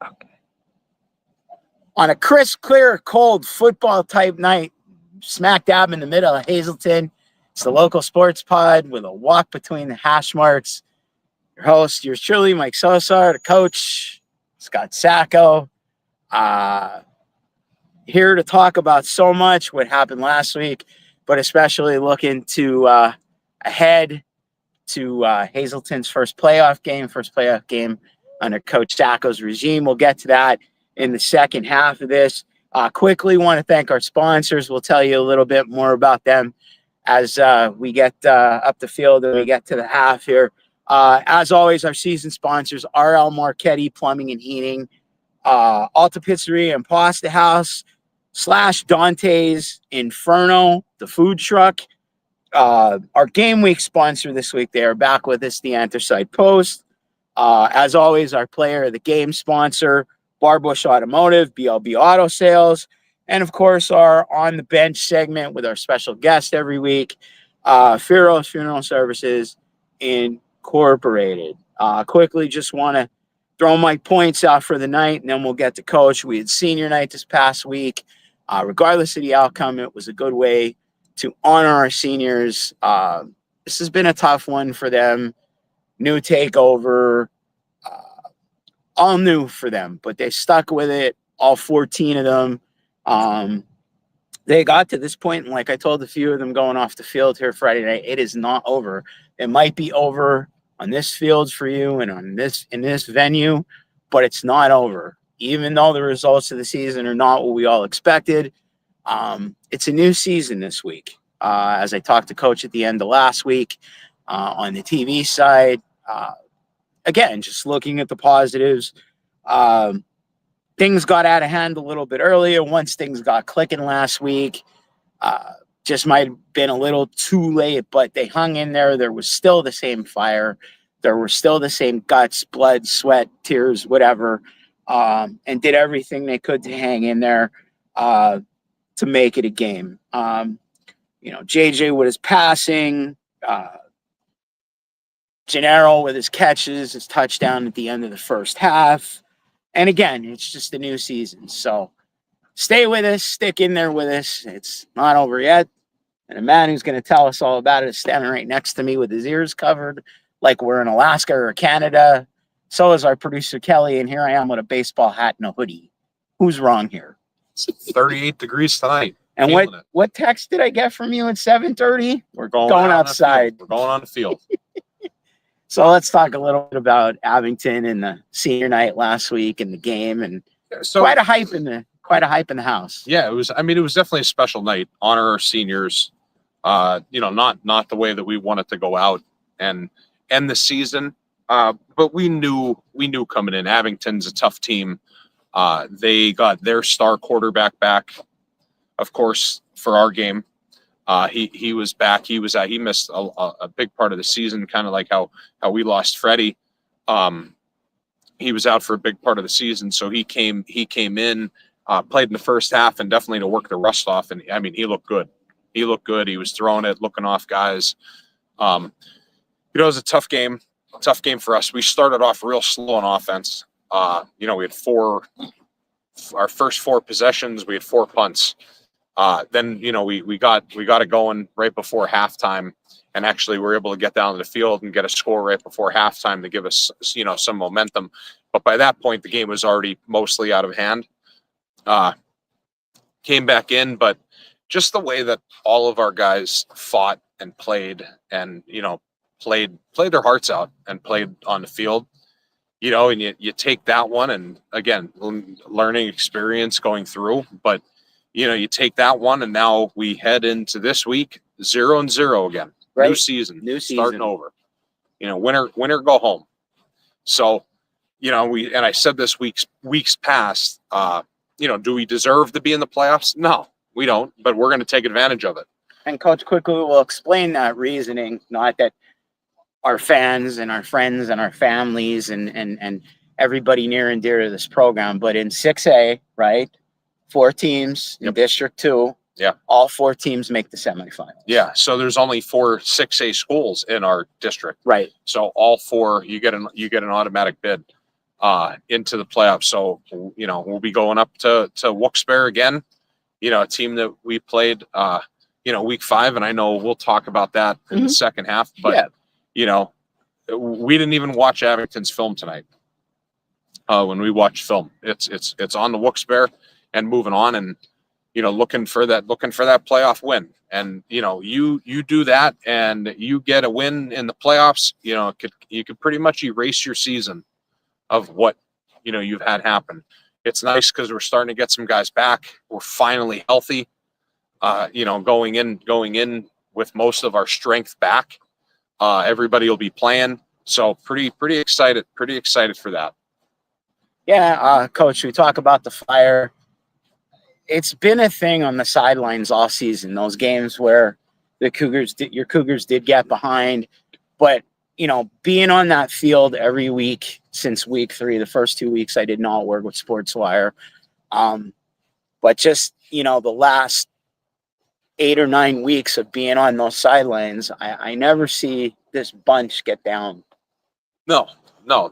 Okay. On a crisp, clear, cold football-type night, smack dab in the middle of Hazleton, it's the local sports pod with a walk between the hash marks. Your host, yours truly, Mike Sosar, the coach, Scott Sacco. Here to talk about so much what happened last week, but especially looking to ahead to Hazleton's first playoff game under Coach Sacco's regime. We'll get to that in the second half of this. Quickly want to thank our sponsors. We'll tell you a little bit more about them as we get up the field and we get to the half here. As always, our season sponsors, R.L. Marchetti Plumbing and Heating, Alta Pizzeria and Pasta House, / Dante's Inferno, the food truck. Our game week sponsor this week, they are back with us, the Anthracite Post. As always, our player of the game sponsor, Barbush Automotive, BLB Auto Sales, and of course, our On the Bench segment with our special guest every week, Firos Funeral Services Incorporated. Quickly, just want to throw my points out for the night, and then we'll get to coach. We had senior night this past week. Regardless of the outcome, it was a good way to honor our seniors. This has been a tough one for them. New takeover, all new for them, but they stuck with it, all 14 of them. They got to this point, and like I told a few of them going off the field here Friday night, it is not over. It might be over on this field for you and in this venue, but it's not over. Even though the results of the season are not what we all expected, it's a new season this week. As I talked to Coach at the end of last week on the TV side, again, just looking at the positives, things got out of hand a little bit earlier. Once things got clicking last week, just might have been a little too late, but they hung in there. There was still the same fire. There were still the same guts, blood, sweat, tears, whatever, and did everything they could to hang in there to make it a game. JJ with his passing, Gennaro with his catches, his touchdown at the end of the first half. And again, it's just a new season. So stay with us, stick in there with us. It's not over yet. And a man who's going to tell us all about it is standing right next to me with his ears covered like we're in Alaska or Canada. So is our producer, Kelly, and here I am with a baseball hat and a hoodie. Who's wrong here? It's 38 degrees tonight. And what text did I get from you at 7:30? We're going outside. We're going on the field. So let's talk a little bit about Abington and the senior night last week and the game, and quite a hype in the house. Yeah, it was. I mean, it was definitely a special night. Honor our seniors. Not the way that we wanted to go out and end the season. But we knew coming in, Abington's a tough team. They got their star quarterback back, of course, for our game. He was back. He missed a big part of the season, kind of like how we lost Freddie. He was out for a big part of the season, so he came in, played in the first half, and definitely to work the rust off. And I mean, he looked good. He was throwing it, looking off guys. It was a tough game for us. We started off real slow on offense. We had our first 4 possessions, we had 4 punts. Then we got it going right before halftime, and actually were able to get down to the field and get a score right before halftime to give us some momentum. But by that point, the game was already mostly out of hand. Came back in, but just the way that all of our guys fought and played, and played their hearts out and played on the field. And you take that one, and again, learning experience going through, but you take that one, and now we head into this week 0-0 again. Right. New season starting over. Winner go home. So, I said this weeks past. Do we deserve to be in the playoffs? No, we don't. But we're going to take advantage of it. And Coach quickly will explain that reasoning. Not that our fans and our friends and our families and everybody near and dear to this program, but in 6A, right? 4 teams in District 2. Yeah. All 4 teams make the semifinals. Yeah. So there's only 4 6A schools in our district. Right. So all 4, you get an automatic bid. into the playoffs. So, we'll be going up to Wilkes-Barre again, a team that we played, week 5. And I know we'll talk about that in the second half, but, we didn't even watch Abington's film tonight. When we watch film, it's on the Wilkes-Barre and moving on, and, looking for that playoff win. And, you do that and you get a win in the playoffs, you could pretty much erase your season of what, you've had happen. It's nice because we're starting to get some guys back. We're finally healthy, going in with most of our strength back. Everybody will be playing. So pretty excited for that. Yeah. Coach, we talk about the fire. It's been a thing on the sidelines all season, those games where your Cougars did get behind, but being on that field every week since week 3, the first 2 weeks I did not work with SportsWire. But just, the last 8 or 9 weeks of being on those sidelines, I never see this bunch get down. No,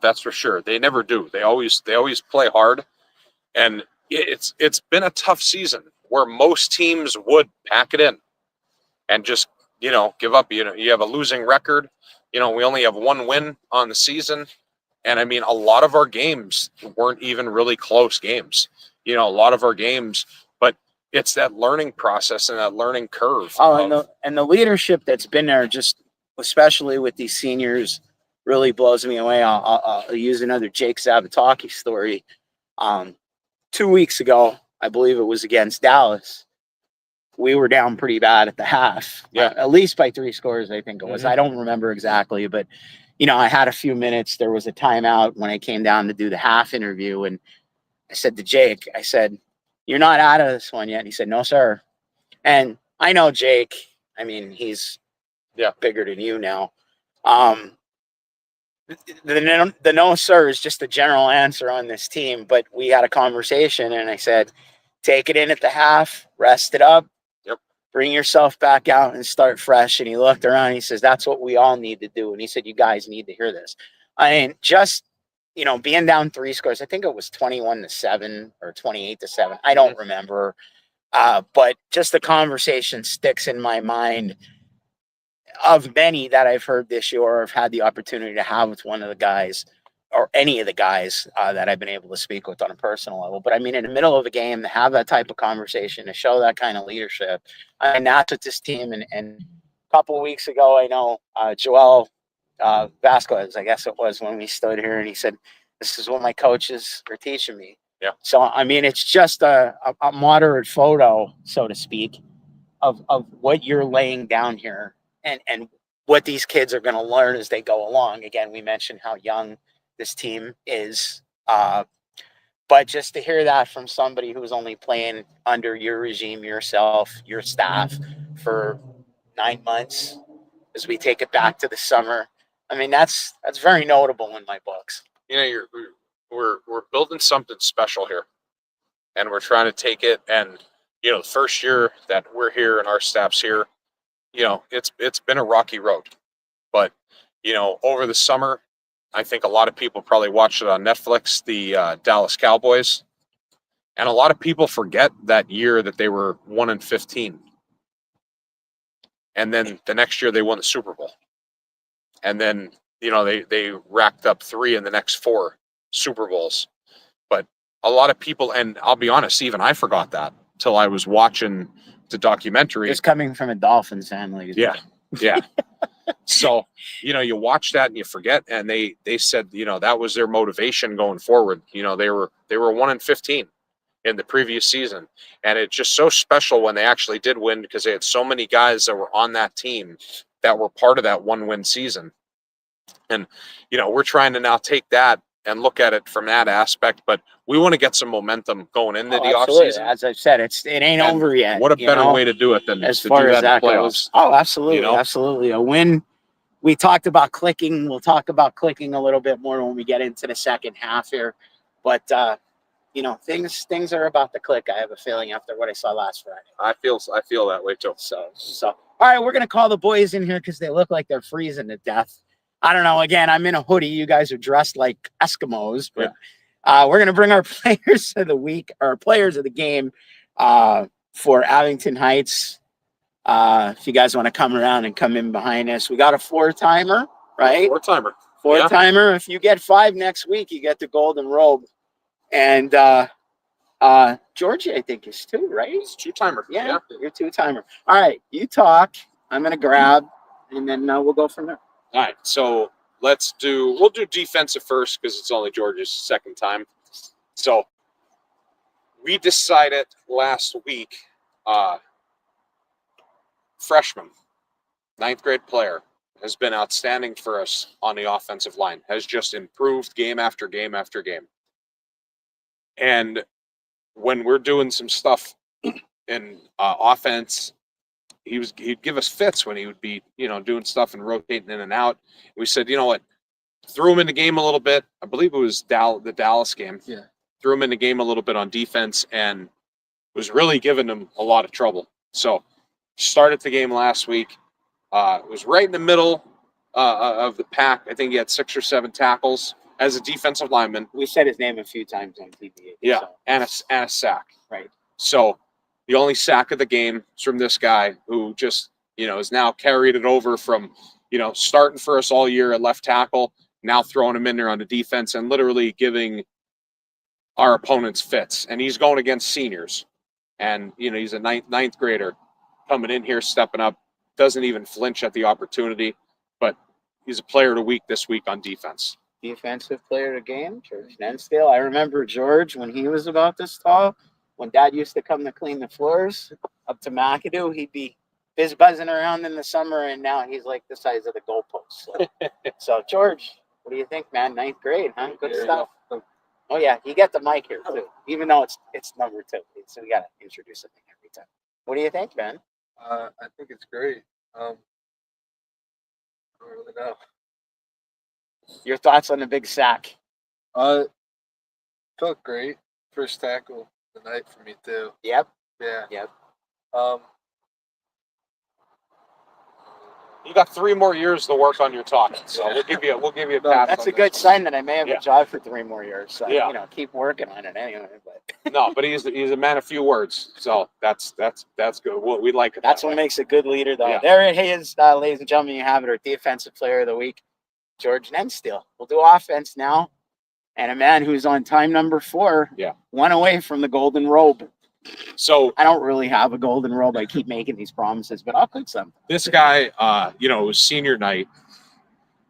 that's for sure. They never do. They always play hard. And it's been a tough season where most teams would pack it in and just, give up. You have a losing record. We only have 1 win on the season. And I mean, a lot of our games weren't even really close games, a lot of our games, but it's that learning process and that learning curve. And the leadership that's been there, just especially with these seniors, really blows me away. I'll use another Jake Zabataki story. 2 weeks ago, I believe it was against Dallas, we were down pretty bad at the half. Yeah. At least by 3 scores, I think it was. I don't remember exactly, but, I had a few minutes. There was a timeout when I came down to do the half interview, and I said to Jake, "You're not out of this one yet." And he said, "No, sir." And I know Jake. I mean, he's bigger than you now. The no, sir is just the general answer on this team. But we had a conversation, and I said, take it in at the half, rest it up, bring yourself back out and start fresh. And he looked around and he says, that's what we all need to do. And he said, you guys need to hear this. I mean, just, being down 3 scores, I think it was 21-7 or 28-7. I don't remember. But just the conversation sticks in my mind of many that I've heard this year or have had the opportunity to have with one of the guys or any of the guys that I've been able to speak with on a personal level. But I mean, in the middle of a game, to have that type of conversation, to show that kind of leadership, and that's what this team, and a couple of weeks ago, I know Joel Vasquez, I guess it was, when we stood here, and he said, this is what my coaches are teaching me. Yeah. So, I mean, it's just a moderate photo, so to speak, of what you're laying down here and what these kids are going to learn as they go along. Again, we mentioned how young this team is, but just to hear that from somebody who's only playing under your regime, yourself, your staff for 9 months, as we take it back to the summer, I mean, that's very notable in my books. We're building something special here, and we're trying to take it. And the first year that we're here and our staff's here, it's been a rocky road, but over the summer, I think a lot of people probably watched it on Netflix, the Dallas Cowboys, and a lot of people forget that year that they were 1-15, and then the next year they won the Super Bowl, and then they racked up 3 in the next 4 Super Bowls. But a lot of people, and I'll be honest, even I forgot that till I was watching the documentary. Just coming from a Dolphins family. Yeah. So, you watch that and you forget, and they said, that was their motivation going forward. They were 1-15 in the previous season, and it's just so special when they actually did win, because they had so many guys that were on that team that were part of that 1-win season. And, we're trying to now take that and look at it from that aspect, but we want to get some momentum going into the offseason. As I've said, it ain't over yet. What a better way to do it than as to far do as that in that the playoffs. goes. Oh, absolutely, absolutely. A win. We talked about clicking. We'll talk about clicking a little bit more when we get into the second half here, but things are about to click. I have a feeling after what I saw last Friday. I feel that way too. So all right, we're gonna call the boys in here because they look like they're freezing to death. I don't know. Again, I'm in a hoodie. You guys are dressed like Eskimos, but we're going to bring our players of the week, or players of the game for Abington Heights. If you guys want to come around and come in behind us, we got a 4-timer, right? 4-timer. 4-timer. If you get 5 next week, you get the golden robe. And Georgie, I think, is 2, right? It's 2-timer. Yeah, you're 2-timer. All right, you talk. I'm going to grab, and then we'll go from there. All right, so we'll do defensive first because it's only George's second time. So we decided last week, freshman, 9th grade player, has been outstanding for us on the offensive line, has just improved game after game after game. And when we're doing some stuff in offense, he'd give us fits when he would be, doing stuff and rotating in and out. We said, you know what, threw him in the game a little bit. I believe it was the Dallas game. Yeah. Threw him in the game a little bit on defense and was really giving him a lot of trouble. So started the game last week. It was right in the middle of the pack. I think he had 6 or 7 tackles as a defensive lineman. We said his name a few times on TV. Yeah, so. and a sack. Right. So the only sack of the game is from this guy who just, has now carried it over from, starting for us all year at left tackle, now throwing him in there on the defense and literally giving our opponents fits. And he's going against seniors. And, he's a ninth grader coming in here, stepping up, doesn't even flinch at the opportunity. But he's a player of the week this week on defense. Defensive player of the game, George Nensdale. I remember George when he was about this tall. When Dad used to come to clean the floors up to McAdoo, he'd be buzzing around in the summer, and now he's like the size of the goalpost. So George, what do you think, man? 9th grade, huh? Good stuff. Oh yeah, you get the mic here too, even though it's number 2, so we gotta introduce it every time. What do you think, man? I think it's great. I don't really know. Your thoughts on the big sack? Felt great. First tackle of the night for me too. Yep. Yeah. Yep. You got 3 more years to work on your talk, so we'll give you a pass. That's a good sign that I may have a job for 3 more years. So keep working on it anyway. But no, but he's a man of few words, so that's good. We like it. That's what makes a good leader, though. Yeah. There it is, ladies and gentlemen. You have it. Our defensive player of the week, George Nensdale. We'll do offense now, and a man who's on time number 4. Yeah. 1 away from the golden robe. So I don't really have a golden robe. I keep making these promises, but I'll put some. This guy, it was senior night,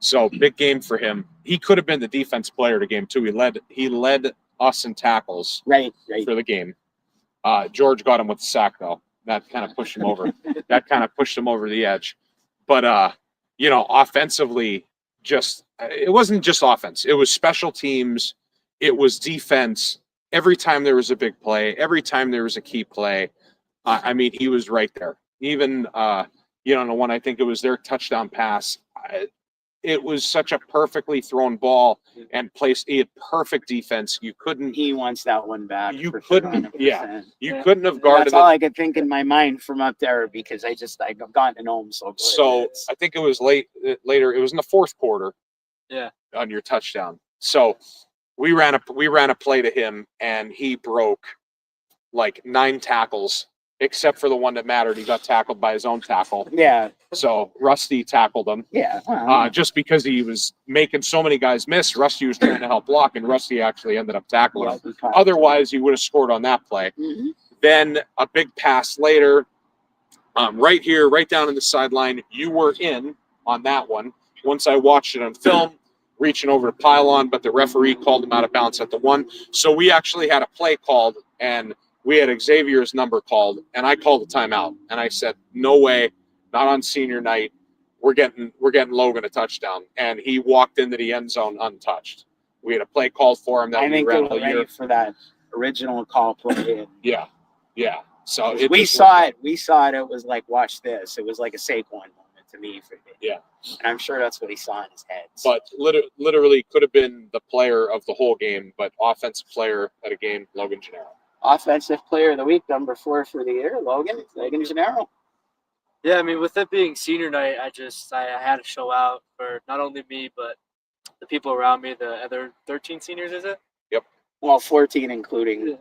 so big game for him. He could have been the defense player of the game too. He led us in tackles right for the game. George got him with the sack though. That kind of pushed him over. That kind of pushed him over the edge. But offensively, it wasn't just offense. It was special teams. It was defense. Every time there was a big play, every time there was a key play, he was right there. Even, the one, I think it was their touchdown pass. It was such a perfectly thrown ball and placed. He had perfect defense. You couldn't. He wants that one back. You couldn't. Yeah. You couldn't have guarded. That's all I could think in my mind from up there because I've gotten to know him so good. So I think it was later. It was in the 4th quarter. Yeah. On your touchdown. So. We ran a play to him, and he broke like 9 tackles, except for the one that mattered. He got tackled by his own tackle. Yeah. So Rusty tackled him. Yeah. Well, just because he was making so many guys miss, Rusty was trying to help block, and Rusty actually ended up tackling him. Otherwise, he would have scored on that play. Mm-hmm. Then a big pass later, right here, right down in the sideline. You were in on that one. Once I watched it on film. Reaching over to pylon, but the referee called him out of bounds at the 1. So we actually had a play called, and we had Xavier's number called, and I called a timeout. And I said, "No way, not on senior night. We're getting Logan a touchdown." And he walked into the end zone untouched. We had a play called for him that we ran all year for that original call play. Yeah. So we saw it. We saw it. It was like, watch this. It was like a Saquon moment to me for him. Yeah. And I'm sure that's what he saw in his head. But literally could have been the player of the whole game, but offensive player at a game, Logan Gennaro. Offensive player of the week, number 4 for the year, Logan Gennaro. Yeah, I mean, with it being senior night, I had to show out for not only me but the people around me. The other 13 seniors, is it? Well, 14 including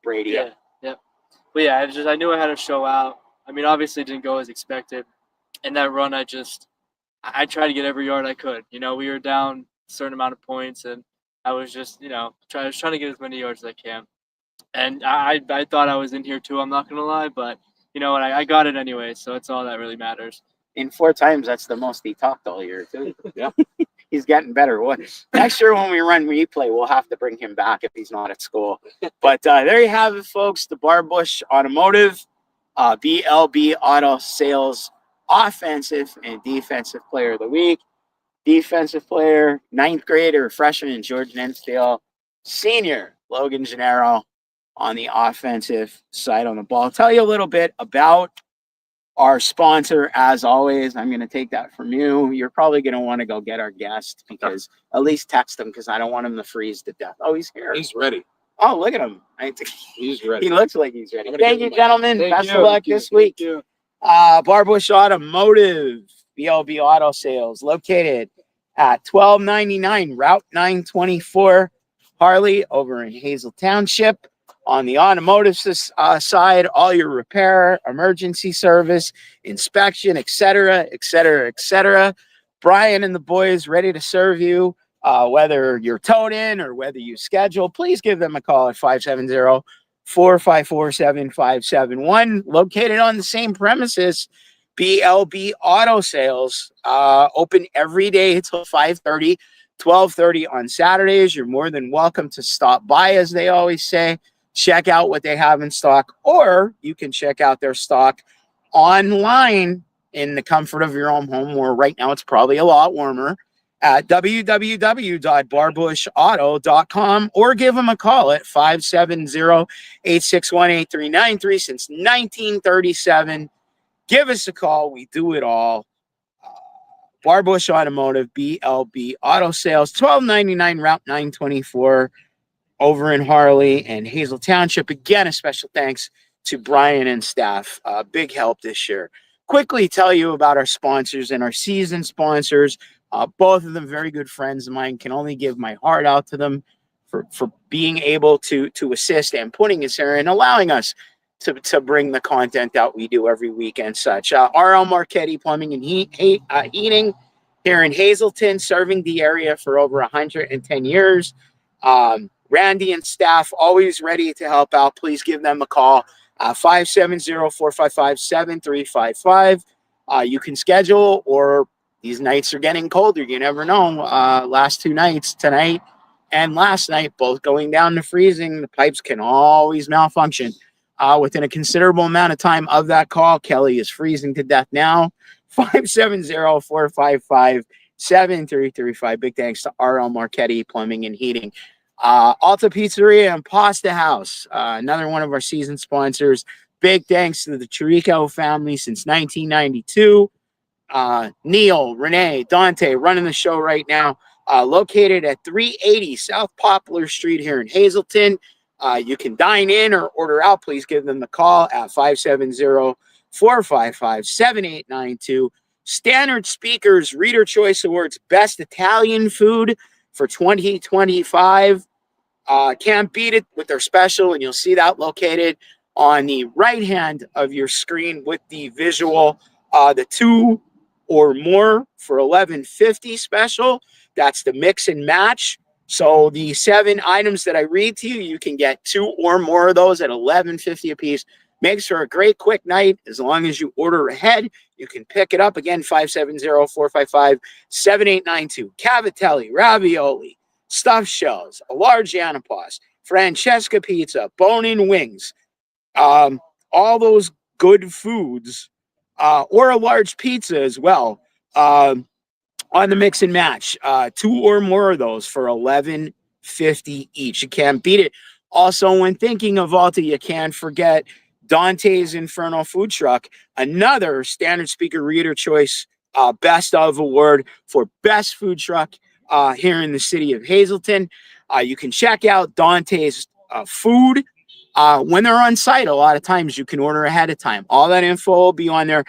Brady. Yeah, yeah. But yeah, I knew I had to show out. I mean, obviously, it didn't go as expected. In that run, I tried to get every yard I could. We were down a certain amount of points, and I was just I was trying to get as many yards as I can. And I thought I was in here too. I'm not gonna lie, but you know what? I got it anyway, so it's all that really matters. In 4 times, that's the most he talked all year, too. Yeah. He's getting better. Next year when we run replay, we'll have to bring him back if he's not at school. But there you have it, folks. The Barbush Automotive, BLB Auto Sales Offensive and Defensive Player of the Week. Defensive player, 9th grader, freshman George Nensdale. Senior Logan Gennaro on the offensive side on the ball. I'll tell you a little bit about our sponsor, as always. I'm going to take that from you. You're probably going to want to go get our guest because at least text him because I don't want him to freeze to death. Oh, he's here. He's ready. Oh, look at him. He's ready. He looks like he's ready. I'm gonna Thank give you, him gentlemen. Thank Best you. of luck this week. Thank you. Barbush Automotive, BLB Auto Sales, located at 1299 Route 924 Harley over in Hazel Township. On the automotive side, all your repair, emergency service, inspection, etc., etc., etc. Brian and the boys ready to serve you, whether you're towed in or whether you schedule. Please give them a call at 570-454-7571. Located on the same premises, BLB Auto Sales, open every day until 5:30, 12:30 on Saturdays. You're more than welcome to stop by, as they always say. Check out what they have in stock, or you can check out their stock online in the comfort of your own home, where right now it's probably a lot warmer, at www.barbushauto.com, or give them a call at 570-861-8393 since 1937. Give us a call. We do it all. Barbush Automotive, BLB Auto Sales, 1299 Route 924 over in Harley and Hazel Township. Again, a special thanks to Brian and staff. Big help this year. Quickly tell you about our sponsors and our season sponsors. Both of them very good friends of mine. Can only give my heart out to them for being able to assist and putting us here and allowing us to bring the content that we do every week and such. R.L. Marchetti Plumbing and Heating here in Hazleton, serving the area for over 110 years. Randy and staff always ready to help out. Please give them a call, 570-455-7355. You can schedule, or these nights are getting colder. You never know. Last 2 nights, tonight and last night, both going down to freezing. The pipes can always malfunction. Within a considerable amount of time of that call, Kelly is freezing to death now. 570-455-7335. Big thanks to R.L. Marchetti Plumbing and Heating. Alta Pizzeria and Pasta House, another one of our season sponsors. Big thanks to the Chirico family since 1992. Neil, Renee, Dante running the show right now. Located at 380 South Poplar Street here in Hazleton. You can dine in or order out. Please give them the call at 570-455-7892. Standard Speakers Reader Choice Awards Best Italian Food for 2025. Can't beat it with their special, and you'll see that located on the right hand of your screen with the visual. The 2 or more for $11.50 special. That's the mix and match. So the 7 items that I read to you, you can get 2 or more of those at $11.50 a piece. Makes for a great quick night. As long as you order ahead, you can pick it up. Again, 570-455-7892. Cavatelli, ravioli, stuffed shells, a large antipasto, Francesca pizza, bone-in wings, all those good foods, or a large pizza as well, on the mix and match. 2 or more of those for $11.50 each. You can't beat it. Also, when thinking of Alta, you can't forget Dante's Inferno Food Truck, another Standard Speaker Reader Choice Best of Award for Best Food Truck here in the city of Hazleton. You can check out Dante's food when they're on site. A lot of times you can order ahead of time. All that info will be on their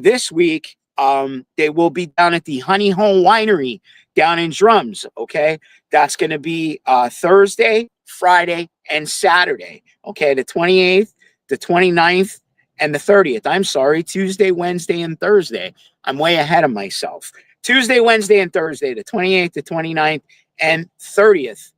This week, they will be down at the Honey Hole Winery down in Drums. Okay, that's going to be Thursday, Friday, and Saturday. Okay, the 28th, the 29th, and the 30th. I'm sorry, Tuesday, Wednesday, and Thursday. I'm way ahead of myself. Tuesday, Wednesday, and Thursday, the 28th, the 29th, and 30th.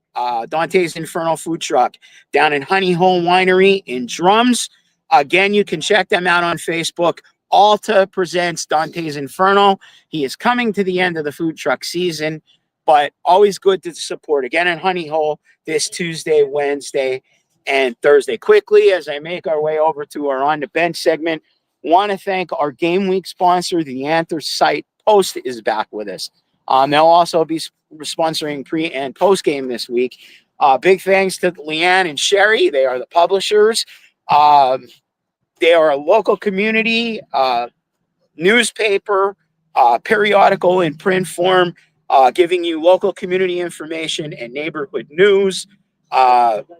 Dante's Inferno Food Truck down in Honey Hole Winery in Drums. Again, you can check them out on Facebook. Alta presents Dante's Inferno. He is coming to the end of the food truck season, but always good to support. Again, in Honey Hole this Tuesday, Wednesday, and Thursday. Quickly, as I make our way over to our On the Bench segment, want to thank our game week sponsor, the Anthracite Post is back with us. They'll also be sponsoring pre and post game this week. Big thanks to Leanne and Sherry. They are the publishers. They are a local community newspaper, periodical in print form, giving you local community information and neighborhood news.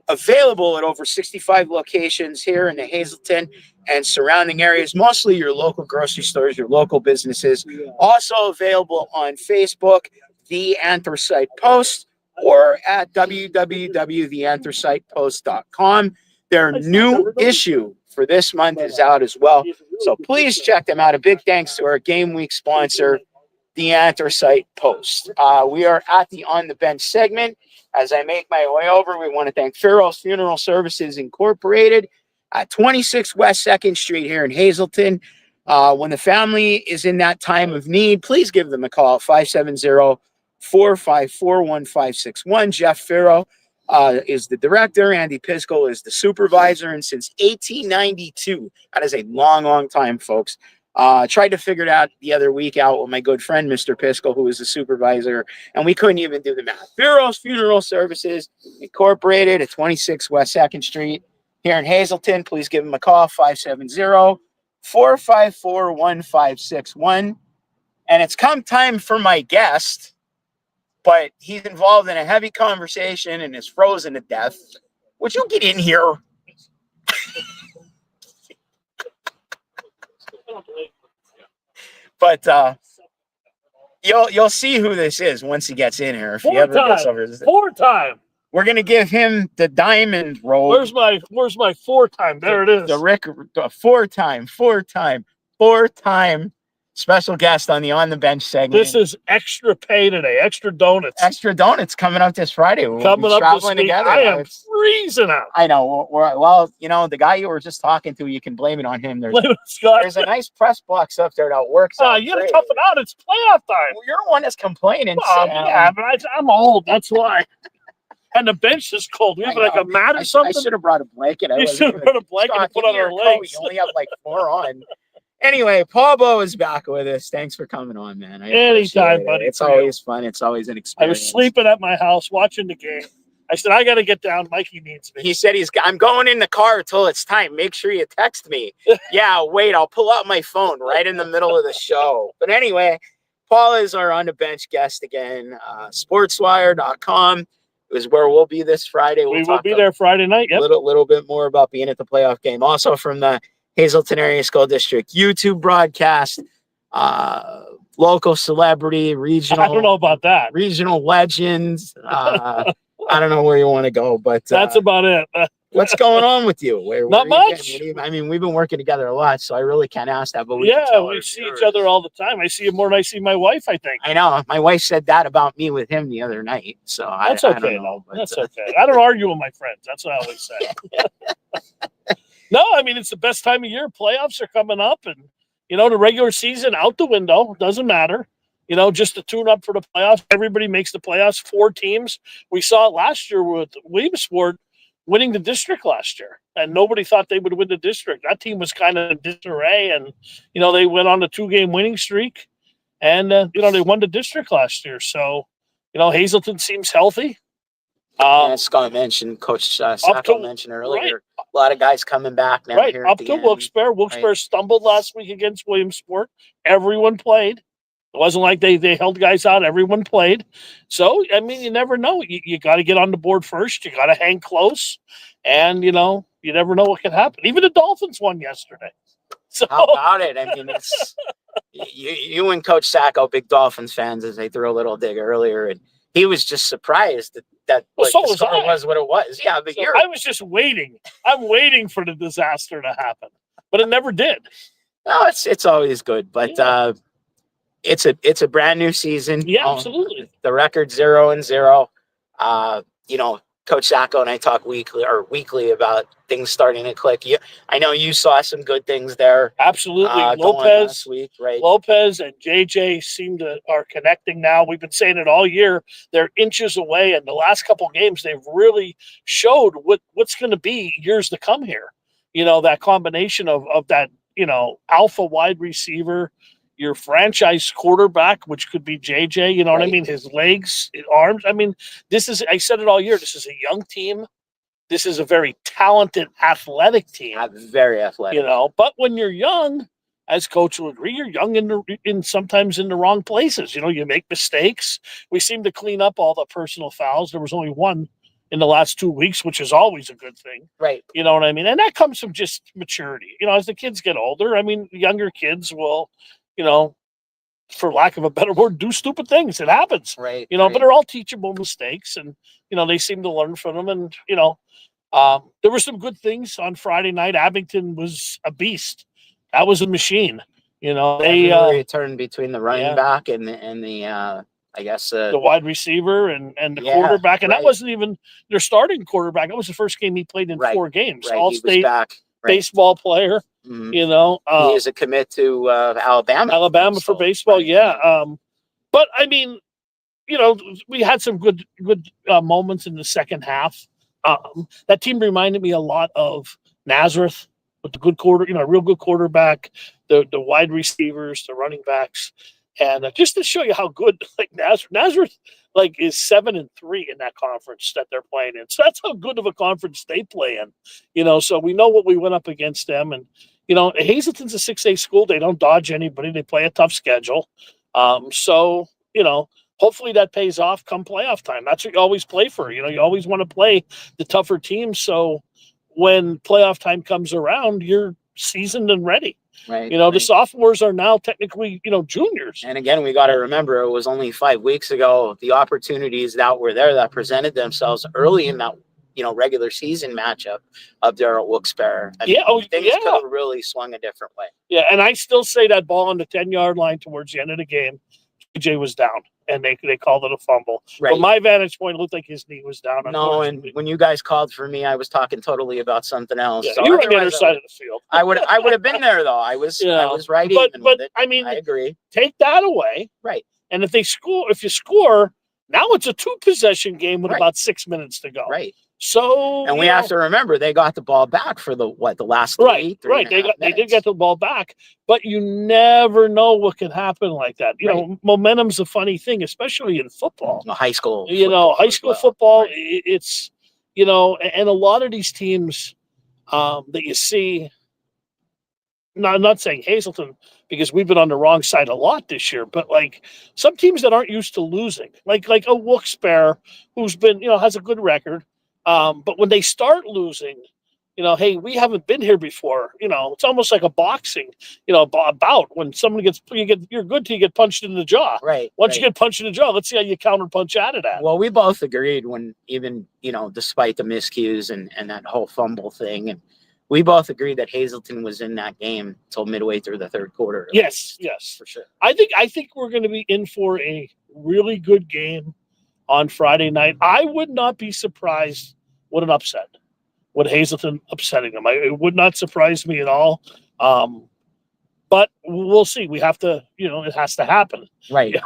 Available at over 65 locations here in the Hazleton and surrounding areas, mostly your local grocery stores, your local businesses. Also available on Facebook, The Anthracite Post, or at www.theanthracitepost.com. Their new issue for this month is out as well, so please check them out. A big thanks to our game week sponsor, The Anthracite Post. We are at the On the Bench segment. As I make my way over, we want to thank Farrell's Funeral Services Incorporated at 26 West 2nd Street here in Hazleton. When the family is in that time of need, please give them a call, 570-454-1561. Jeff Farrell is the director. Andy Piskel is the supervisor. And since 1892, that is a long, long time, folks. Tried to figure it out the other week out with my good friend, Mr. Piskel, who is the supervisor, and we couldn't even do the math. Farrell's Funeral Services Incorporated at 26 West 2nd Street here in Hazleton. Please give them a call, 570-454-1561. And it's come time for my guest, but he's involved in a heavy conversation and is frozen to death. Would you get in here? But you'll see who this is once he gets in here. If he ever gets over this. 4-time. We're gonna give him the diamond roll. Where's my 4-time? There it is. The four-time special guest on the On the Bench segment. This is extra pay today. Extra donuts. Extra donuts coming up this Friday. We'll coming be up traveling this week. together. I am freezing out. I know. Well, you know, the guy you were just talking to, you can blame it on him. There's a nice press box up there that works. You gotta tough it out. It's playoff time. Well, you're the one that's complaining. Yeah, but I'm old. That's why. And the bench is cold. We have like a mat or something. I should have brought a blanket. You should have brought a blanket and put on our legs. You only have like 4 on. Anyway, Paul Bo is back with us. Thanks for coming on, man. Anytime, buddy. It's always fun. It's always an experience. I was sleeping at my house watching the game. I said, I got to get down. Mikey needs me. He said I'm going in the car until it's time. Make sure you text me. Yeah, wait, I'll pull out my phone right in the middle of the show. But anyway, Paul is our On the Bench guest again. Sportswire.com is where we'll be this Friday. We will be there Friday night. Yep. Little bit more about being at the playoff game. Also from the Hazleton Area School District YouTube broadcast, local celebrity, regional. I don't know about that. Regional legends. I don't know where you want to go, but that's about it. What's going on with you? Not much. I mean, we've been working together a lot, so I really can't ask that. But we see each other all the time. I see you more than I see my wife, I think. I know. My wife said that about me with him the other night. So that's okay. I don't know, that's okay. I don't argue with my friends. That's what I always say. No, I mean, it's the best time of year. Playoffs are coming up, and, you know, the regular season out the window. Doesn't matter. You know, just to tune up for the playoffs. Everybody makes the playoffs. 4 teams. We saw it last year with Wilkes-Barre winning the district last year, and nobody thought they would win the district. That team was kind of in disarray, and, you know, they went on a 2-game winning streak, and, you know, they won the district last year. So, you know, Hazleton seems healthy. Scott mentioned, Coach Sacco mentioned earlier, right. A lot of guys coming back now. Right, here up to Wilkes-Barre. Wilkes-Barre stumbled last week against Williamsport. Everyone played. It wasn't like they held guys out. Everyone played. So, I mean, you never know. You got to get on the board first. You got to hang close. And, you know, you never know what can happen. Even the Dolphins won yesterday. So How about it? I mean, it's you and Coach Sacco, big Dolphins fans, as they threw a little dig earlier, and he was just surprised that Well, like, so the was score I. was what it was. Yeah, but So I was just waiting. I'm waiting for the disaster to happen, but it never did. no, it's always good, but Yeah. it's a brand new season. Yeah, absolutely. The record 0-0. You know, Coach Sacco and I talk weekly about things starting to click. I know you saw some good things there. Absolutely. Going Lopez last week, right? Lopez and JJ are connecting now. We've been saying it all year. They're inches away, and the last couple of games they've really showed what's going to be years to come here. You know, that combination of that, you know, alpha wide receiver, your franchise quarterback, which could be JJ, you know what I Right. mean? His legs, his arms. I mean, I said it all year. This is a young team. This is a very talented, athletic team. Very athletic. You know, but when you're young, as coach will agree, you're young in sometimes in the wrong places. You know, you make mistakes. We seem to clean up all the personal fouls. There was only one in the last 2 weeks, which is always a good thing. Right. You know what I mean? And that comes from just maturity. You know, as the kids get older, I mean, younger kids will, you know, for lack of a better word, do stupid things. It happens. Right. You know, right. but they're all teachable mistakes, and you know they seem to learn from them. And you know, there were some good things on Friday night. Abington was a beast. That was a machine. You know, they turn between the running back and the I guess the wide receiver and the Yeah, quarterback, and right. that wasn't even their starting quarterback. That was the first game he played in Right, 4 games. right. All He was state back. Right. baseball player. Mhm. You know, He is a commit to Alabama. Alabama for So, baseball. right, Yeah. But I mean, you know, we had some good moments in the second half. That team reminded me a lot of Nazareth with the good real good quarterback, the wide receivers, the running backs, and just to show you how good like Nazareth like is 7-3 in that conference that they're playing in. So that's how good of a conference they play in. You know, so we know what we went up against them, and you know, Hazleton's a 6A school. They don't dodge anybody. They play a tough schedule. So you know. Hopefully that pays off come playoff time. That's what you always play for. You know, you always want to play the tougher teams. So when playoff time comes around, you're seasoned and ready. Right. You know, right. the sophomores are now technically, you know, juniors. And again, we got to remember it was only 5 weeks ago. The opportunities that were there that presented themselves early in that, you know, regular season matchup up there at Wilkes-Barre. I mean, things could have really swung a different way. Yeah, and I still say that ball on the 10-yard line towards the end of the game, JJ was down. And they called it a fumble. Right. From my vantage point, it looked like his knee was down. No, and when you guys called for me, I was talking totally about something else. Yeah, so you were on the other side of the field. I would have been there though. I was right but, even but with it. I mean, I agree. Take that away, right? And if you score, now it's a 2-possession game with about 6 minutes to go. Right. So and we have to remember they got the ball back for the last right. They did get the ball back, but you never know what can happen like that. You know, momentum's a funny thing, especially in football. High school. You know, high school football. It's you know, and a lot of these teams that you see. No, I'm not saying Hazleton because we've been on the wrong side a lot this year, but like some teams that aren't used to losing, like a Wilkes-Barre, who's been, you know, has a good record. But when they start losing, you know, hey, we haven't been here before. You know, it's almost like a boxing, you know, bout when someone you're good till you get punched in the jaw. Right. Once you get punched in the jaw, let's see how you counter punch out of that. Well, we both agreed when even, you know, despite the miscues and that whole fumble thing, and we both agreed that Hazleton was in that game until midway through the third quarter. Yes, for sure. I think we're going to be in for a really good game on Friday night. I would not be surprised with an upset, with Hazleton upsetting them. It would not surprise me at all. But we'll see. We have to, you know, it has to happen. Right.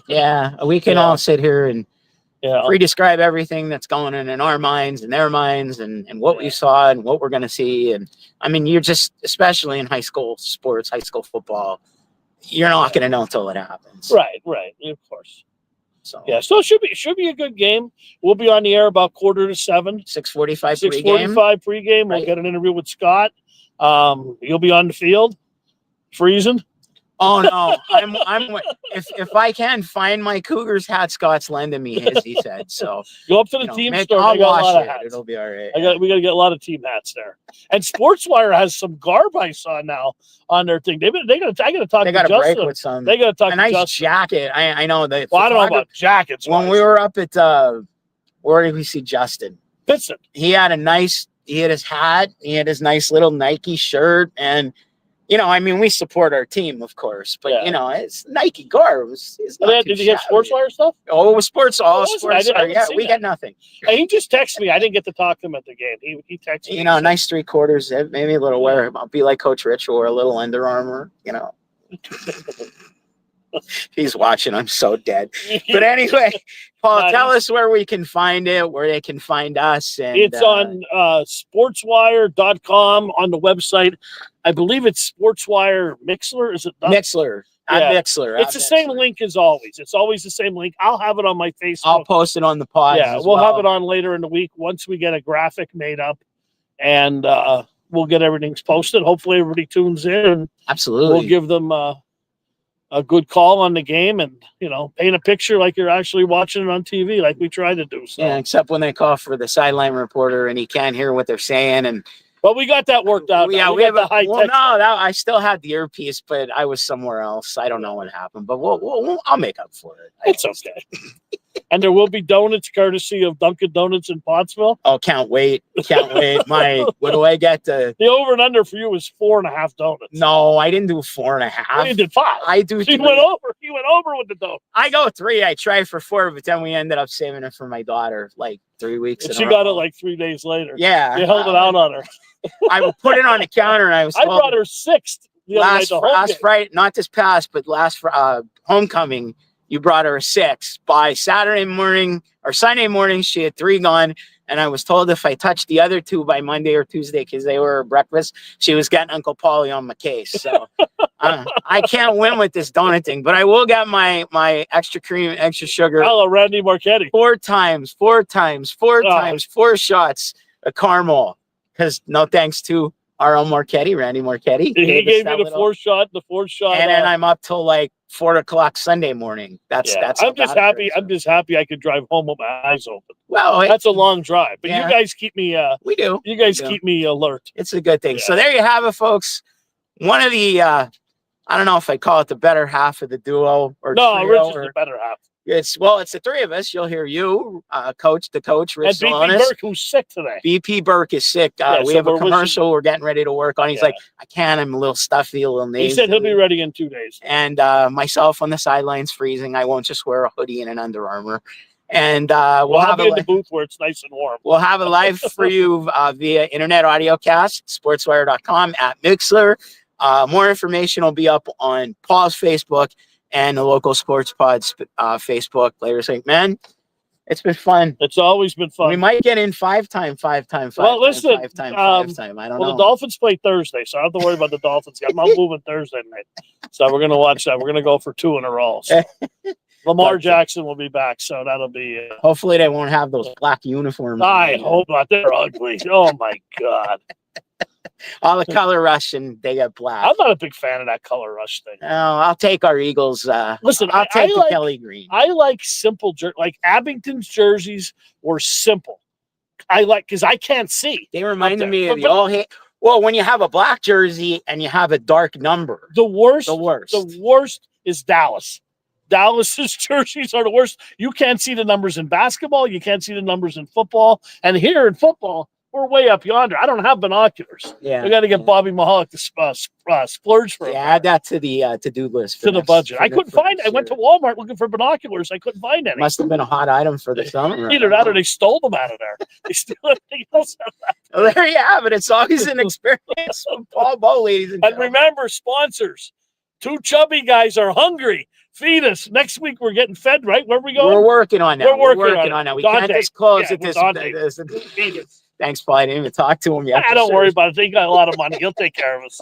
Yeah, we can all sit here and Yeah. Pre-describe everything that's going on in our minds and their minds and what we saw and what we're going to see. And I mean, you're just, especially in high school sports, high school football, you're not going to know until it happens. Right. Of course. So it should be a good game. We'll be on the air about 6:45. 6:45 pregame. We'll get an interview with Scott. You'll be on the field, freezing. Oh no, I'm if I can find my Cougars hat, Scott's lending me his. He said so. Go up to the team store. I'll They got a wash lot of it. hats. It'll be all right. We got to get a lot of team hats there. And SportsWire has some garb I saw now on their thing. I got to talk. They to got a break Justin. with some. They got to talk a to nice Justin. jacket. I know that. Well, I don't know about jackets. When we were up at where did we see Justin? Piston. He had his hat, he had his nice little Nike shirt, and I mean, we support our team, of course, but it's Nike garb. Did you get SportsWire stuff? Oh, it was sports, all sports. Yeah, we got nothing. And he just texted me. I didn't get to talk to him at the game. He texted me. Nice 3/4, maybe a little wear. I'll be like Coach Rich, or a little Under Armour, He's watching. I'm so dead. But anyway, Paul, tell us where we can find it, where they can find us. And it's on sportswire.com on the website. I believe it's SportsWire Mixler. Is it not? Mixler? Yeah. Mixler. It's the same link as always. It's always the same link. I'll have it on my Facebook. I'll post it on the pod. Yeah, we'll have it on later in the week once we get a graphic made up, and we'll get everything posted. Hopefully, everybody tunes in. And absolutely, we'll give them a good call on the game, and paint a picture like you're actually watching it on TV, like we try to do. So. Yeah, except when they call for the sideline reporter and he can't hear what they're saying, but we got that worked out. Yeah, we have the high tech. I still had the earpiece, but I was somewhere else. I don't know what happened, but I'll make up for it. It's okay. And there will be donuts courtesy of Dunkin' Donuts in Pottsville. Oh, can't wait. What do I get? The over and under for you was 4.5 donuts. No, I didn't do 4.5. You did 5. I do 3. He went over with the donuts. I go 3. I tried for 4, but then we ended up saving it for my daughter like 3 weeks. And she got it like 3 days later. Yeah. You held it out on her. I would put it on the counter, and I brought her 6th last Friday, not this past, but last homecoming. You brought her a 6. By Saturday morning or Sunday morning, she had 3 gone. And I was told if I touched the other 2 by Monday or Tuesday, because they were breakfast, she was getting Uncle Paulie on my case. So I can't win with this donut thing, but I will get my extra cream, extra sugar. Hello, Randy Marchetti. 4 times, 4 shots of caramel. Because no thanks to R.L. Marchetti, Randy Marchetti. He gave me the 4th shot, and then I'm up till like 4 o'clock Sunday morning. That's I'm just happy. I'm just happy I could drive home with my eyes open. Well, that's a long drive, but you guys keep me. We do. You guys keep me alert. It's a good thing. Yeah. So there you have it, folks. One of the I don't know if I call it the better half of the duo or no, Rich is the better half. It's the 3 of us. You'll hear you, the coach, Rich and BP Burke, who's sick today. BP Burke is sick. We have a commercial we're getting ready to work on. He's like, I can't. I'm a little stuffy, a little nasally. He said he'll be ready in 2 days. And myself on the sidelines freezing. I won't just wear a hoodie and an Under Armour. And we'll have in the booth where it's nice and warm. We'll have it live for you via internet audio cast, sportswire.com at Mixler. More information will be up on Paul's Facebook and the local Sports Pods Facebook later this week. Man, it's been fun. It's always been fun. We might get in 5 time. Well, listen, 5 time. I don't know. The Dolphins play Thursday, so I don't have to worry about the Dolphins. I'm not moving Thursday night. So we're going to watch that. We're going to go for 2 in a row. So. Lamar Jackson will be back, so that'll be... hopefully they won't have those black uniforms. I hope not. They're ugly. Oh, my God. All the color rush, and they got black. I'm not a big fan of that color rush thing. No, I'll take our Eagles. Listen, I'll take the Kelly green. I like simple like Abington's jerseys were simple. Because I can't see. They reminded me of the all hate. Well, when you have a black jersey and you have a dark number, the worst is Dallas. Dallas's jerseys are the worst. You can't see the numbers in basketball. You can't see the numbers in football. And here in football, we're way up yonder. I don't have binoculars. Yeah, we got to get Bobby Mahalik to splurge for. Add that to the to-do list. To the budget. I couldn't find it. I went to Walmart looking for binoculars. I couldn't find any. Must have been a hot item for the summer. Either that or they stole them out of there. They steal everything else out of that. Well, there you have it. It's always an experience with Paul Bowe, ladies and gentlemen. And remember, sponsors. 2 chubby guys are hungry. Feed us. Next week we're getting fed, right? Where are we going? We're working on that. We're working on that. We can't disclose it. Feed us. Thanks, Paul. I didn't even talk to him yet. Don't worry about it. He got a lot of money. He'll take care of us.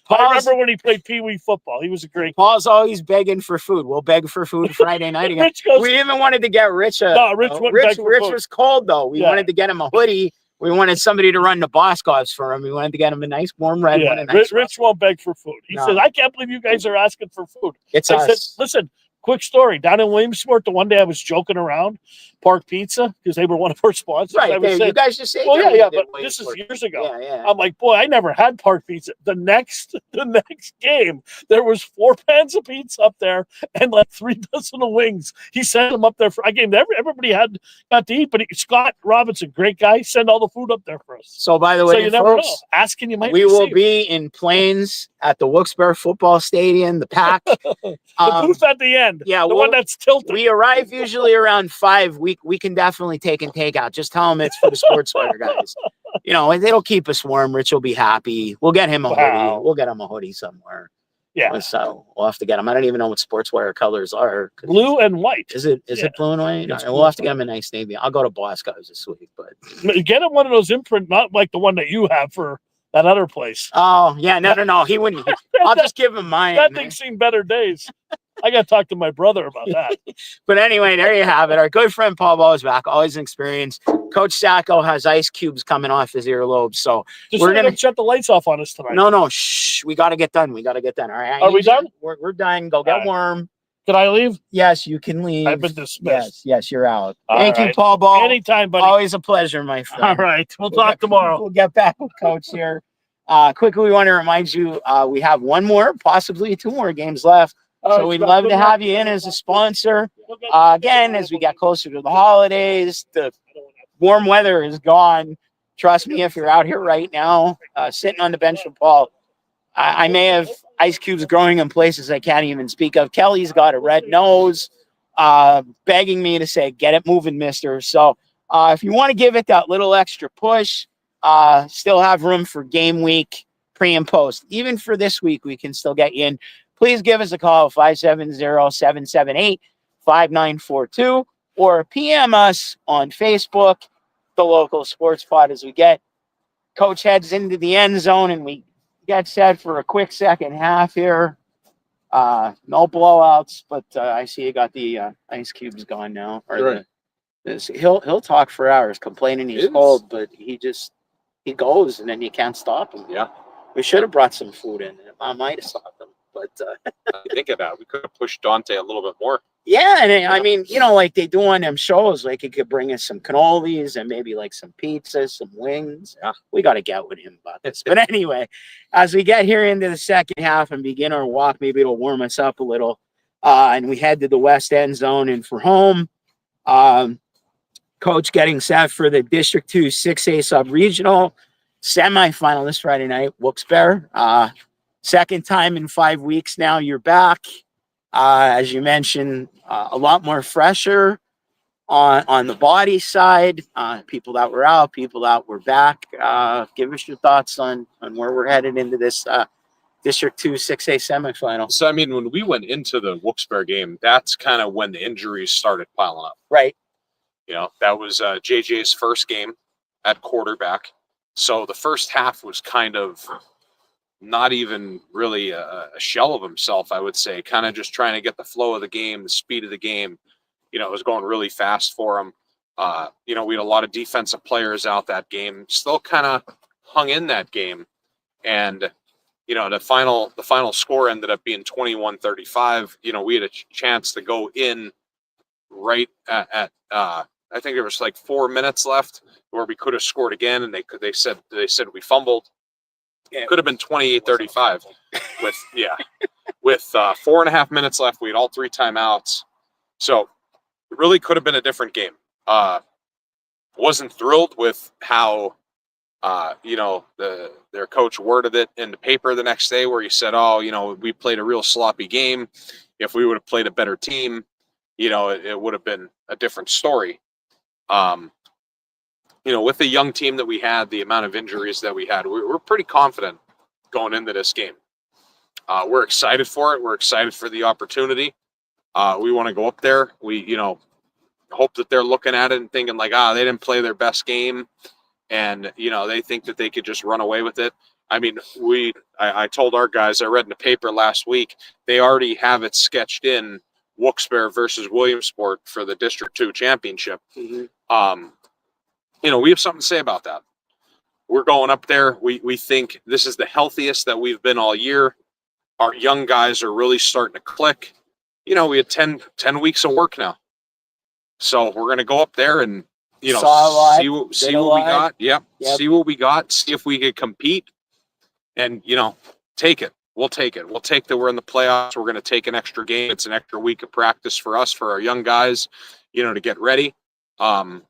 I remember when he played Pee Wee football. He was a great. Paul's always begging for food. We'll beg for food Friday night again. We even wanted to get Rich. Rich was cold though. We wanted to get him a hoodie. We wanted somebody to run the Boscovs for him. We wanted to get him a nice warm red one. Yeah, A nice Rich won't beg for food. He No. says, I can't believe you guys are asking for food. It's I us. said, listen, quick story. Down in Williamsport, the one day I was joking around, Park Pizza, because they were one of our sponsors. I Right. was saying, You guys just say, well, yeah, did but this is Williamsport. years ago. Yeah. I'm like, boy, I never had Park Pizza. The next game, there was 4 pans of pizza up there and like 3 dozen of wings. He sent them up there I gave them everybody got to eat, but Scott Robinson, great guy, send all the food up there for us. So by the So way, you never know. folks, Asking you might we will receive. be in Plains at the Wilkes-Barre football stadium, the pack. The booth at the end. Yeah, the one that's tilted. We arrive usually around 5. We can definitely take and take out. Just tell them it's for the sports sweater guys. You know, it'll keep us warm. Rich will be happy. We'll get him a hoodie. We'll get him a hoodie somewhere. Yeah. So we'll have to get him. I don't even know what sportswear colors are. Blue and white. Is it blue and white? It's We'll have to get him a nice navy. I'll go to Boscov's this week, but Get him one of those imprint, not like the one that you have for that other place. oh yeah, no. He wouldn't. I'll just give him mine. That thing's seen better days. I got to talk to my brother about that. But anyway, there you have it. Our good friend Paul Ball is back. Always an experience. Coach Sacco has ice cubes coming off his earlobes. So Just we're so gonna don't shut the lights off on us tonight. no. Shh. We got to get done. All right. Are we done? We're done. Go get All right. warm. Can I leave? Yes, you can leave. I've been dismissed. Yes, you're out. All Thank you, right. Paul Ball. Anytime, buddy. Always a pleasure, my friend. All right. We'll talk tomorrow. We'll get back with Coach here. Quickly, we want to remind you we have one more, possibly 2 more games left. So we'd love to have you in as a sponsor. Again, as we get closer to the holidays, the warm weather is gone. Trust me, if you're out here right now, sitting on the bench with Paul, I may have ice cubes growing in places I can't even speak of. Kelly's got a red nose, begging me to say, get it moving, mister. So if you want to give it that little extra push, still have room for game week, pre and post. Even for this week, we can still get you in. Please give us a call, 570-778-5942, or PM us on Facebook, the local sports pod, as we get Coach heads into the end zone and we get set for a quick second half here. No blowouts, but I see you got the ice cubes gone now. Right. He'll talk for hours complaining he's cold, but he goes and then you can't stop him. Yeah. We should have brought some food in. I might have stopped him. But Think of that. We could have pushed Dante a little bit more. yeah, and I mean, like they do on them shows, like he could bring us some cannolis and maybe like some pizzas, some wings. Yeah. We got to get with him about this. But anyway, as we get here into the second half and begin our walk, maybe it'll warm us up a little. And we head to the west end zone and for home. Coach getting set for the District 2 6A sub-regional semifinal this Friday night, Wilkes-Barre. Second time in 5 weeks now you're back. As you mentioned, a lot more fresher on the body side. People that were out, people that were back. Give us your thoughts on where we're headed into this District 2 6A semifinal. So, I mean, when we went into the Wilkes-Barre game, that's kind of when the injuries started piling up. Right. That was JJ's first game at quarterback. So the first half was kind of not even really a shell of himself, I would say, kind of just trying to get the flow of the game, the speed of the game. It was going really fast for him. We had a lot of defensive players out that game, still kind of hung in that game. And, the final score ended up being 21-35. We had a chance to go in right at I think there was like 4 minutes left where we could have scored again. And they said we fumbled. It could have been 28-35 with 4.5 minutes left. We had all 3 timeouts. So it really could have been a different game. Wasn't thrilled with how, their coach worded it in the paper the next day where he said, we played a real sloppy game. If we would have played a better team, it would have been a different story. With the young team that we had, the amount of injuries that we had, we're pretty confident going into this game. We're excited for it. We're excited for the opportunity. We want to go up there. We, hope that they're looking at it and thinking like, they didn't play their best game. And, they think that they could just run away with it. I mean, I told our guys, I read in the paper last week, they already have it sketched in Wilkes-Barre versus Williamsport for the District 2 championship. Mm-hmm. We have something to say about that. we're going up there. We think this is the healthiest that we've been all year. Our young guys are really starting to click. We had 10 weeks of work now. So we're going to go up there and, see what we got. Yep. See what we got. See if we could compete and, take it. We'll take it. We'll take that we're in the playoffs. We're going to take an extra game. It's an extra week of practice for us, for our young guys, to get ready. And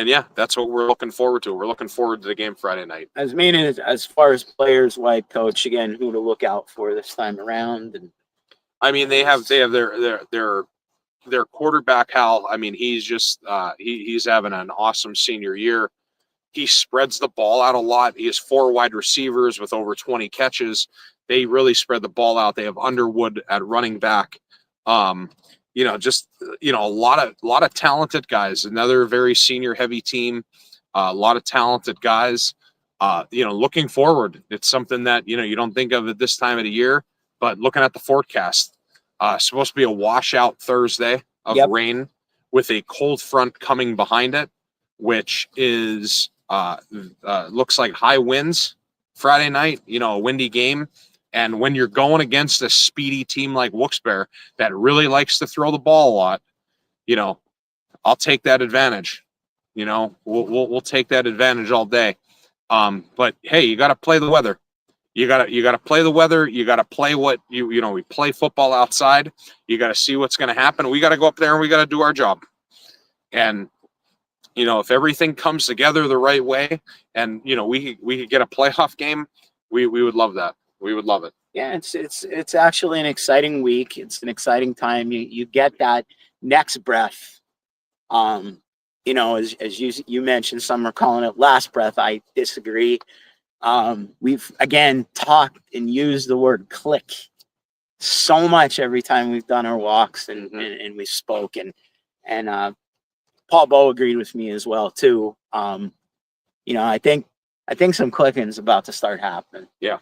yeah, that's what we're looking forward to. We're looking forward to the game Friday night. As far as players, white coach, again, who to look out for this time around. And I mean, they have their quarterback, Hal. I mean, he's just he's having an awesome senior year. He spreads the ball out a lot. He has 4 wide receivers with over 20 catches. They really spread the ball out. They have Underwood at running back. A lot of talented guys. Another very senior heavy team. A lot of talented guys. Looking forward. It's something that you don't think of at this time of the year, but looking at the forecast, supposed to be a washout Thursday of rain with a cold front coming behind it, which is looks like high winds Friday night. A windy game. And when you're going against a speedy team like Wilkes-Barre that really likes to throw the ball a lot, I'll take that advantage. We'll take that advantage all day. But hey, you got to play the weather. You got to play the weather. You got to play what we play football outside. You got to see what's going to happen. We got to go up there and we got to do our job. And if everything comes together the right way, and we could get a playoff game, we would love that. We would love it. Yeah, it's actually an exciting week. It's an exciting time. You get that next breath. As you mentioned, some are calling it last breath. I disagree. We've again talked and used the word click so much every time we've done our walks and we spoke, and Paul Bowe agreed with me as well too. I think some clicking's about to start happening. Yeah.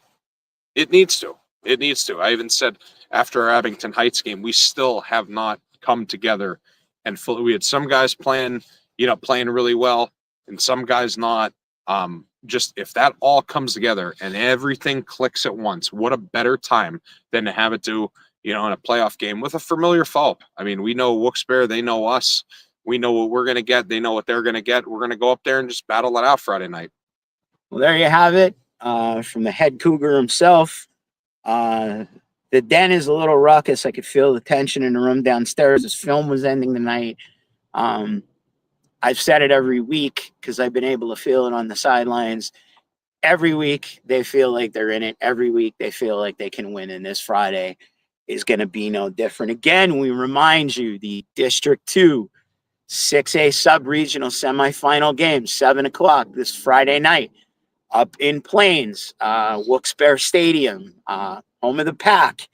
It needs to. I even said after our Abington Heights game, we still have not come together and fully. We had some guys playing really well, and some guys not. Just if that all comes together and everything clicks at once, what a better time than to have it do, in a playoff game with a familiar foe. I mean, we know Wilkes-Barre, they know us. We know what we're going to get. They know what they're going to get. We're going to go up there and just battle it out Friday night. Well, there you have it. From the head Cougar himself. The den is a little ruckus. I could feel the tension in the room downstairs. This film was ending tonight. I've said it every week because I've been able to feel it on the sidelines. Every week they feel like they're in it. Every week they feel like they can win. And this Friday is going to be no different. Again, we remind you, the District 2 6A sub-regional semifinal game, 7:00 this Friday night. Up in Plains, Wilkes-Barre Stadium, home of the Pack.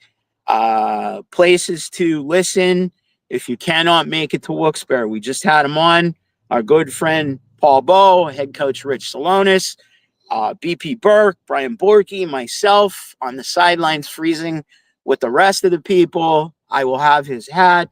Places to listen if you cannot make it to Wilkes-Barre. We just had him on. Our good friend Paul Bowe, head coach Rich Salonis, BP Burke, Brian Borky, myself on the sidelines freezing with the rest of the people. I will have his hat.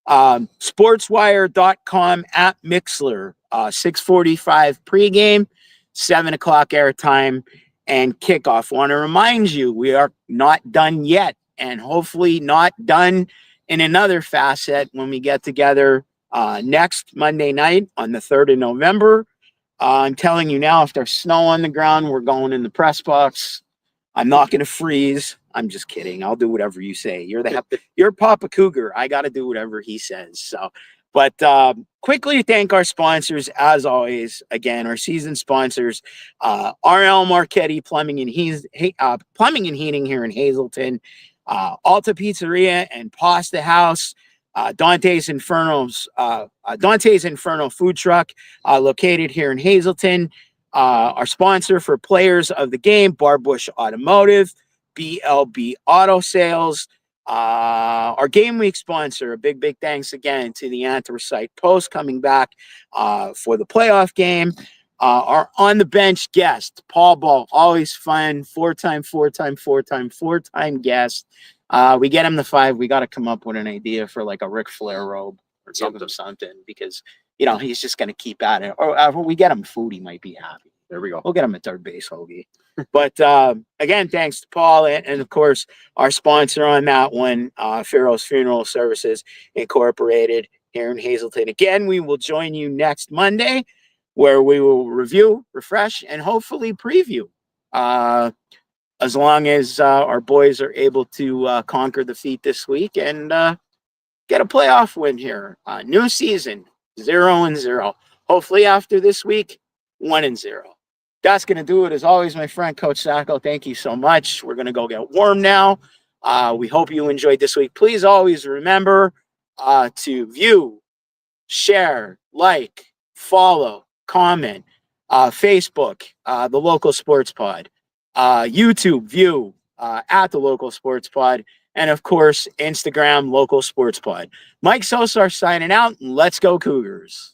Sportswire.com at Mixler, 6:45 pregame. 7:00 airtime and kickoff. Want to remind you, we are not done yet, and hopefully not done in another facet when we get together next Monday night on the 3rd of November. I'm telling you now, if there's snow on the ground, we're going in the press box. I'm not going to freeze. I'm just kidding. I'll do whatever you say. You're Papa Cougar. I got to do whatever he says. So, but quickly thank our sponsors, as always. Again, our season sponsors, RL Marchetti Plumbing and Heating here in Hazleton, Alta Pizzeria and Pasta House, Dante's Inferno Food Truck, located here in Hazleton. Our sponsor for players of the game, Barbush Automotive, BLB Auto Sales. Our game week sponsor, a big thanks again to the Anthracite Post coming back for the playoff game. Our on the bench guest, Paul Ball, always fun, four-time guest. We get him the 5. We got to come up with an idea for like a Ric Flair robe or something because he's just going to keep at it. Or we get him food, he might be happy. There we go. We'll get him a third base, Hoagie. But again, thanks to Paul and of course our sponsor on that one, Farrell's Funeral Services Incorporated here in Hazleton. Again, we will join you next Monday, where we will review, refresh, and hopefully preview. As long as our boys are able to conquer the feat this week and get a playoff win here. New season, 0-0. Hopefully after this week, 1-0. That's going to do it. As always, my friend, Coach Sacco, thank you so much. We're going to go get warm now. We hope you enjoyed this week. Please always remember to view, share, like, follow, comment, Facebook, The Local Sports Pod, YouTube, view at The Local Sports Pod, and, of course, Instagram, Local Sports Pod. Mike Sosar signing out, and let's go Cougars.